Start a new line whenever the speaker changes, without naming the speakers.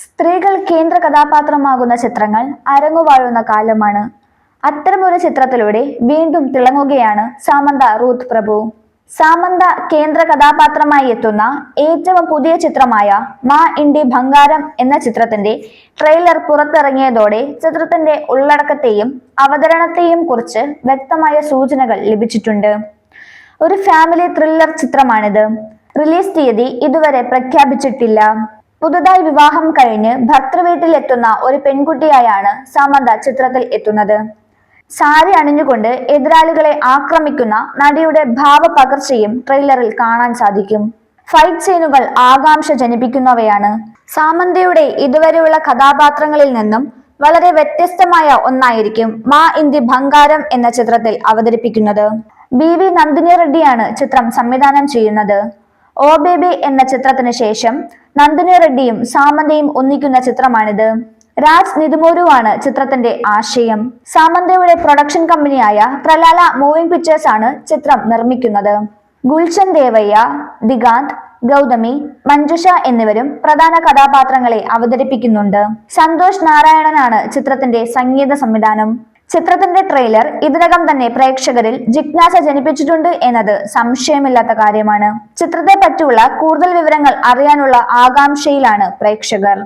സ്ത്രീകൾ കേന്ദ്ര കഥാപാത്രമാകുന്ന ചിത്രങ്ങൾ അരങ്ങുവാഴുന്ന കാലമാണ്. അത്തരമൊരു ചിത്രത്തിലൂടെ വീണ്ടും തിളങ്ങുകയാണ് സാമന്ത റൂത്ത് പ്രഭു. സാമന്ത കേന്ദ്ര കഥാപാത്രമായി എത്തുന്ന ഏറ്റവും പുതിയ ചിത്രമായ മാ ഇന്റി ഭംഗാരം എന്ന ചിത്രത്തിന്റെ ട്രെയിലർ പുറത്തിറങ്ങിയതോടെ ചിത്രത്തിന്റെ ഉള്ളടക്കത്തെയും അവതരണത്തെയും കുറിച്ച് വ്യക്തമായ സൂചനകൾ ലഭിച്ചിട്ടുണ്ട്. ഒരു ഫാമിലി ത്രില്ലർ ചിത്രമാണിത്. റിലീസ് തീയതി ഇതുവരെ പ്രഖ്യാപിച്ചിട്ടില്ല. പുതുതായി വിവാഹം കഴിഞ്ഞ് ഭർത്തൃവീട്ടിലെത്തുന്ന ഒരു പെൺകുട്ടിയായാണ് സാമന്ത ചിത്രത്തിൽ എത്തുന്നത്. സാരി അണിഞ്ഞുകൊണ്ട് എതിരാളികളെ ആക്രമിക്കുന്ന നടിയുടെ ഭാവപകർച്ചയും ട്രെയിലറിൽ കാണാൻ സാധിക്കും. ഫൈറ്റ് സീനുകൾ ആകാംക്ഷ ജനിപ്പിക്കുന്നവയാണ്. സാമന്തയുടെ ഇതുവരെയുള്ള കഥാപാത്രങ്ങളിൽ നിന്നും വളരെ വ്യത്യസ്തമായ ഒന്നായിരിക്കും മാ ഇന്തി ഭംഗാരം എന്ന ചിത്രത്തിൽ അവതരിപ്പിക്കുന്നത്. BV നന്ദിനി റെഡ്ഡിയാണ് ചിത്രം സംവിധാനം ചെയ്യുന്നത്. ഓ ബേബി എന്ന ചിത്രത്തിന് ശേഷം നന്ദിനി റെഡ്ഡിയും സാമന്തയും ഒന്നിക്കുന്ന ചിത്രമാണിത്. രാജ് നിതുമോരുവാണ് ചിത്രത്തിന്റെ ആശയം. സാമന്തയുടെ പ്രൊഡക്ഷൻ കമ്പനിയായ പ്രലാല മൂവിംഗ് പിക്ചേഴ്സ് ആണ് ചിത്രം നിർമ്മിക്കുന്നത്. ഗുൽഷൻ ദേവയ്യ, ദിഗാന്ത്, ഗൗതമി, മഞ്ജുഷ എന്നിവരും പ്രധാന കഥാപാത്രങ്ങളെ അവതരിപ്പിക്കുന്നുണ്ട്. സന്തോഷ് നാരായണനാണ് ചിത്രത്തിന്റെ സംഗീത സംവിധാനം. ചിത്രത്തിന്റെ ട്രെയിലർ ഇതിനകം തന്നെ പ്രേക്ഷകരിൽ ജിജ്ഞാസ ജനിപ്പിച്ചിട്ടുണ്ട് എന്നത് സംശയമില്ലാത്ത കാര്യമാണ്. ചിത്രത്തെ പറ്റിയുള്ള കൂടുതൽ വിവരങ്ങൾ അറിയാനുള്ള ആകാംക്ഷയിലാണ് പ്രേക്ഷകർ.